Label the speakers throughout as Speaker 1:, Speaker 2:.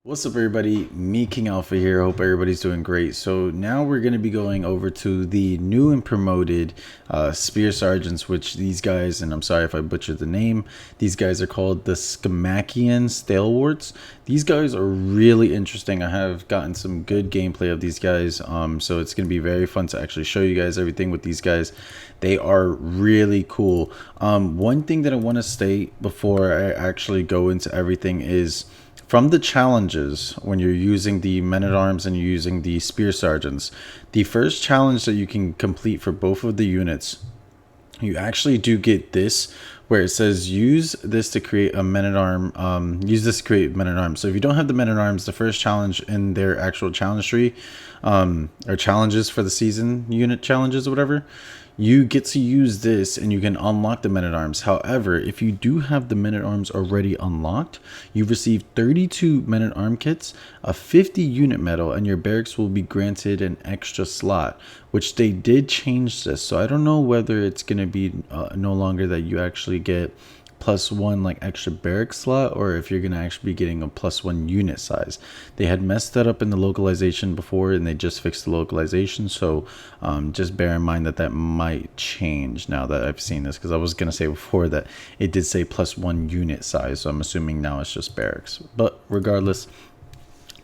Speaker 1: What's up, everybody? Me, KiNGAlpha here. Hope everybody's doing great. So now we're going to be going over to the new and promoted Spear Sergeants, which these guys, and I'm sorry if I butchered the name, these guys are called the Symmachean Stalwarts. These guys are really interesting. I have gotten some good gameplay of these guys, so it's going to be very fun to actually show you guys everything with these guys. They are really cool. One thing that I want to state before I actually go into everything is, from the challenges, when you're using the men-at-arms and you're using the spear sergeants, the first challenge that you can complete for both of the units, you actually do get this, where it says use this to create a men-at-arm, use this to create men-at-arms. So if you don't have the men-at-arms, the first challenge in their actual challenge tree, or challenges for the season unit challenges or whatever, you get to use this and you can unlock the men-at-arms. However, if you do have the men-at-arms already unlocked, you receive 32 men-at-arm kits, a 50 unit medal, and your barracks will be granted an extra slot, which they did change this. So I don't know whether it's going to be no longer that you actually get +1 like extra barrack slot, or if you're gonna actually be getting a +1 unit size. They had messed that up in the localization before, and they just fixed the localization, so just bear in mind that that might change now that I've seen this, because I was gonna say before that it did say +1 unit size, so I'm assuming now it's just barracks. But regardless,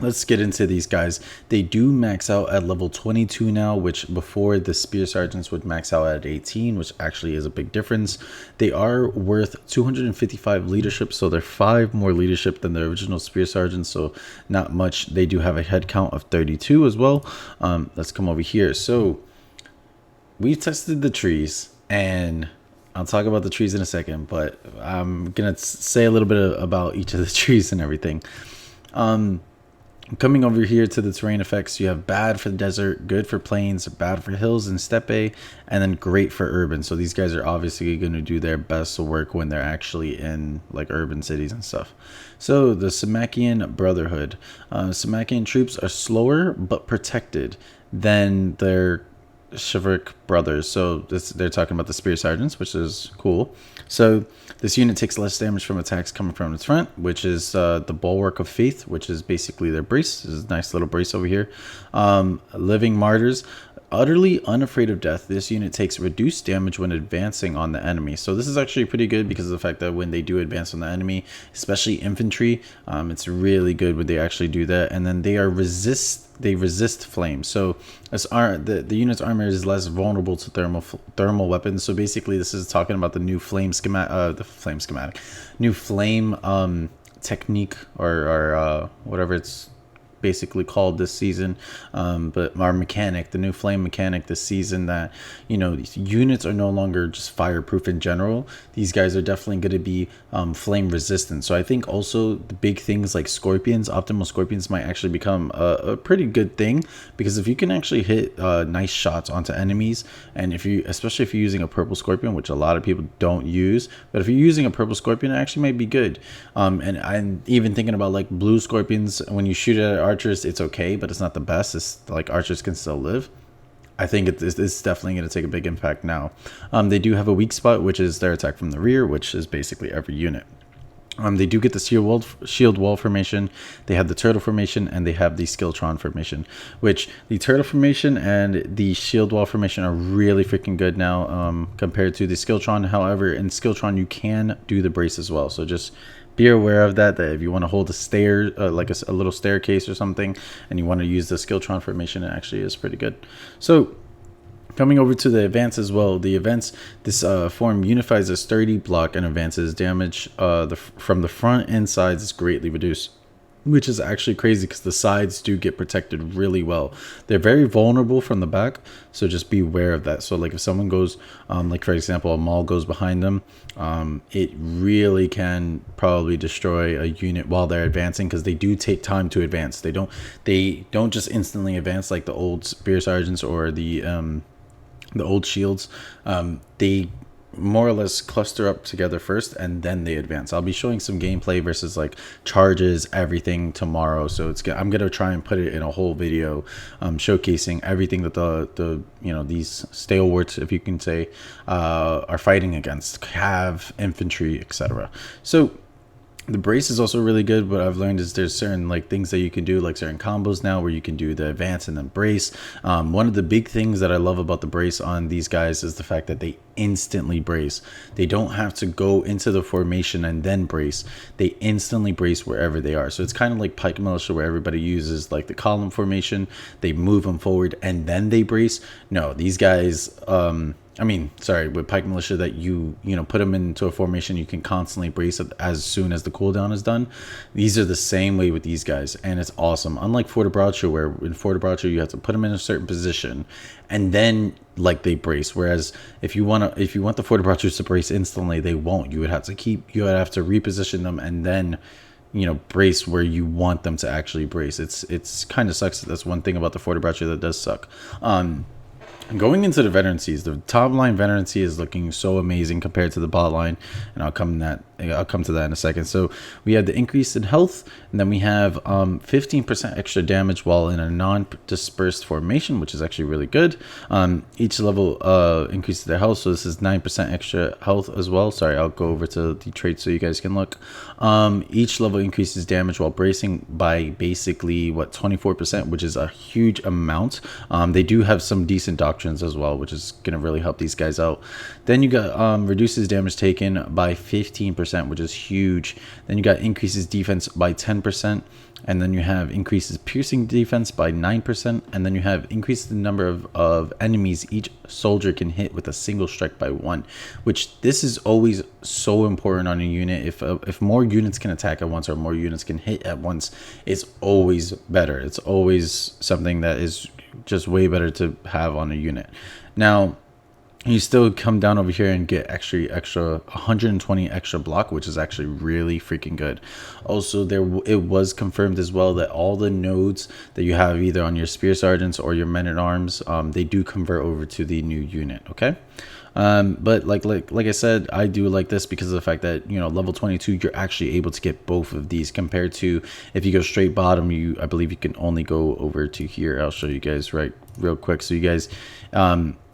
Speaker 1: let's get into these guys. They do max out at level 22 now, which before the spear sergeants would max out at 18, which actually is a big difference. They are worth 255 leadership, so they're 5 more leadership than the original spear sergeants, so not much. They do have a head count of 32 as well. Let's come over here. So we tested the trees, and I'll talk about the trees in a second, but I'm gonna say a little bit about each of the trees and everything. Coming over here to the terrain effects, you have bad for the desert, good for plains, bad for hills and steppe, and then great for urban. So these guys are obviously going to do their best to work when they're actually in like urban cities and stuff. So the Symmachean Brotherhood. Symmachean troops are slower but protected than their chivalric brothers. So they're talking about the spear sergeants, which is cool. So this unit takes less damage from attacks coming from its front, which is the bulwark of faith, which is basically their brace. This is a nice little brace over here. Living martyrs. Utterly unafraid of death, this unit takes reduced damage when advancing on the enemy. So this is actually pretty good because of the fact that when they do advance on the enemy, especially infantry, it's really good when they actually do that. And then they resist flames. So the unit's armor is less vulnerable to thermal weapons. So basically, this is talking about the new flame technique, or whatever it's basically called this season, but our mechanic, the new flame mechanic this season, that these units are no longer just fireproof in general. These guys are definitely going to be flame resistant. So I think also the big things like scorpions, optimal scorpions, might actually become a pretty good thing, because if you can actually hit nice shots onto enemies, and especially if you're using a purple scorpion, which a lot of people don't use, but if you're using a purple scorpion, it actually might be good. And I'm even thinking about like blue scorpions. When you shoot at archers, it's okay, but it's not the best. It's like archers can still live. I think it's definitely going to take a big impact now. They do have a weak spot, which is their attack from the rear, which is basically every unit. They do get the shield wall formation, they have the turtle formation, and they have the skilltron formation, which the turtle formation and the shield wall formation are really freaking good now, compared to the skilltron. However, in skilltron you can do the brace as well, so just be aware of that if you want to hold a stair, like a little staircase or something, and you want to use the skilltron formation, it actually is pretty good. So coming over to the events as well, the events, this form unifies a sturdy block and advances damage from the front and sides is greatly reduced, which is actually crazy because the sides do get protected really well. They're very vulnerable from the back, so just be aware of that. So like if someone goes, like for example, a mall goes behind them, it really can probably destroy a unit while they're advancing, because they do take time to advance. They don't just instantly advance like the old spear sergeants or the old shields. They more or less cluster up together first and then they advance. I'll be showing some gameplay versus like charges, everything tomorrow, so I'm gonna try and put it in a whole video, showcasing everything that the these stalwarts, if you can say, are fighting against, cav, infantry, etc. So The brace is also really good. What I've learned is there's certain like things that you can do, like certain combos now where you can do the advance and then brace. One of the big things that I love about the brace on these guys is the fact that they instantly brace. They don't have to go into the formation and then brace. They instantly brace wherever they are. So it's kind of like Pike Militia where everybody uses like the column formation. They move them forward and then they brace. No, these guys, with Pike Militia that you put them into a formation, you can constantly brace it as soon as the cooldown is done. These are the same way with these guys, and it's awesome. Unlike Fortebraccio, where in Fortebraccio you have to put them in a certain position, and then like they brace. Whereas if you want the Fortebraccios to brace instantly, they won't. You would have to reposition them and then brace where you want them to actually brace. It's kind of sucks. That's one thing about the Fortebraccio that does suck. Going into the veterancies, the top line veterancy is looking so amazing compared to the bot line, and I'll come to that in a second. So we have the increase in health, and then we have 15% extra damage while in a non-dispersed formation, which is actually really good. Each level increases their health, so this is 9% extra health as well. Sorry, I'll go over to the traits so you guys can look. Each level increases damage while bracing by basically 24%, which is a huge amount. They do have some decent doctrines as well, which is going to really help these guys out. Then you got reduces damage taken by 15%, which is huge. Then you got increases defense by 10%, and then you have increases piercing defense by 9%, and then you have increases the number of enemies each soldier can hit with a single strike by 1, which this is always so important on a unit. If more units can attack at once or more units can hit at once, it's always better. It's always something that is just way better to have on a unit. Now you still come down over here and get extra 120 extra block, which is actually really freaking good. Also, it was confirmed as well that all the nodes that you have either on your spear sergeants or your men-at-arms, they do convert over to the new unit. Okay. But like I said, I do like this because of the fact that level 22 you're actually able to get both of these, compared to if you go straight bottom, I believe you can only go over to here. I'll show you guys real quick, so you guys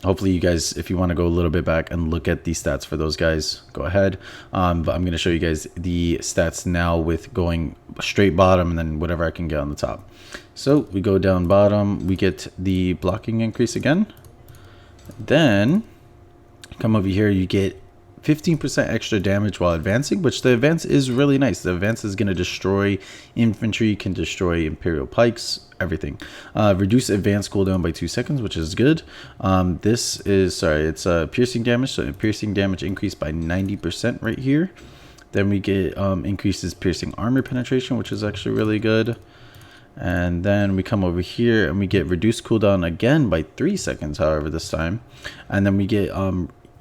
Speaker 1: hopefully you guys, if you want to go a little bit back and look at the stats for those guys, go ahead. But I'm going to show you guys the stats now with going straight bottom and then whatever I can get on the top. So we go down bottom, we get the blocking increase again, then come over here, you get 15% extra damage while advancing, which the advance is really nice. The advance is going to destroy infantry, can destroy Imperial pikes, everything. Reduce advance cooldown by 2 seconds, which is good. It's piercing damage, so piercing damage increased by 90% right here. Then we get increases piercing armor penetration, which is actually really good. And then we come over here and we get reduced cooldown again by 3 seconds, however, this time. And then we get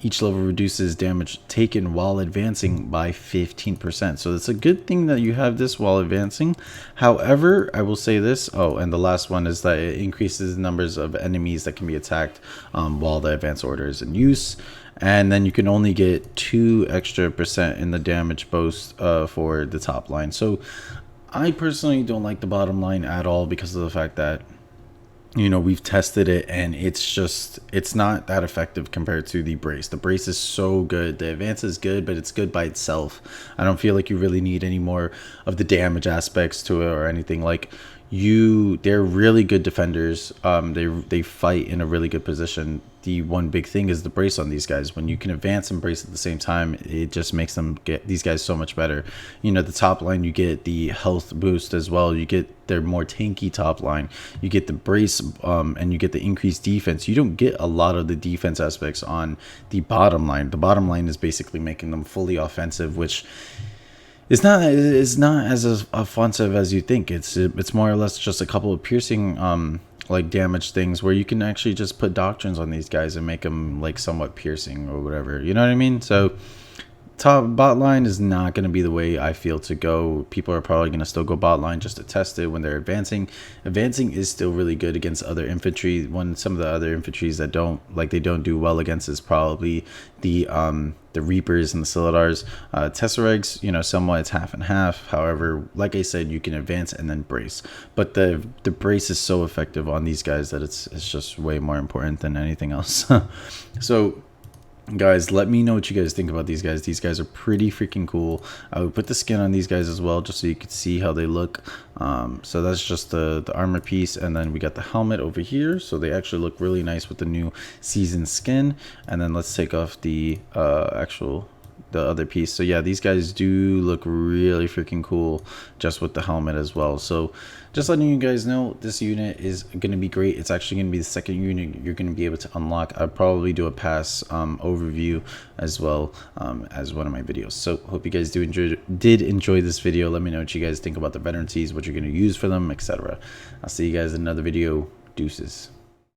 Speaker 1: each level reduces damage taken while advancing by 15%. So it's a good thing that you have this while advancing. However, I will say this. Oh, and the last one is that it increases the numbers of enemies that can be attacked while the advance order is in use. And then you can only get 2 extra % in the damage boost for the top line. So I personally don't like the bottom line at all because of the fact that we've tested it and it's not that effective compared to the brace. The brace is so good. The advance is good, but it's good by itself. I don't feel like you really need any more of the damage aspects to it or anything. Like they're really good defenders. They fight in a really good position. The one big thing is the brace on these guys. When you can advance and brace at the same time, it just makes them get these guys so much better. The top line, you get the health boost as well. You get their more tanky top line. You get the brace and you get the increased defense. You don't get a lot of the defense aspects on the bottom line. The bottom line is basically making them fully offensive, which it's not as offensive as you think. It's more or less just a couple of piercing like damage things where you can actually just put doctrines on these guys and make them like somewhat piercing or whatever. You know what I mean? So bot line is not going to be the way I feel to go. People are probably going to still go bot line just to test it when they're advancing. Advancing is still really good against other infantry. Some of the other infantries that they don't do well against is probably the Reapers and the Scyldars. Tesserags, somewhat it's half and half. However, like I said, you can advance and then brace. But the brace is so effective on these guys that it's just way more important than anything else. So Guys, let me know what you guys think about these guys. These guys are pretty freaking cool. I would put the skin on these guys as well, just so you could see how they look. So that's just the armor piece, and then we got the helmet over here, so they actually look really nice with the new season skin. And then let's take off the the other piece. So yeah, these guys do look really freaking cool just with the helmet as well. So just letting you guys know, this unit is going to be great. It's actually going to be the second unit you're going to be able to unlock. I'll probably do a pass overview as well as one of my videos. So hope you guys did enjoy this video. Let me know what you guys think about the veterancies, what you're going to use for them, etc. I'll see you guys in another video. Deuces.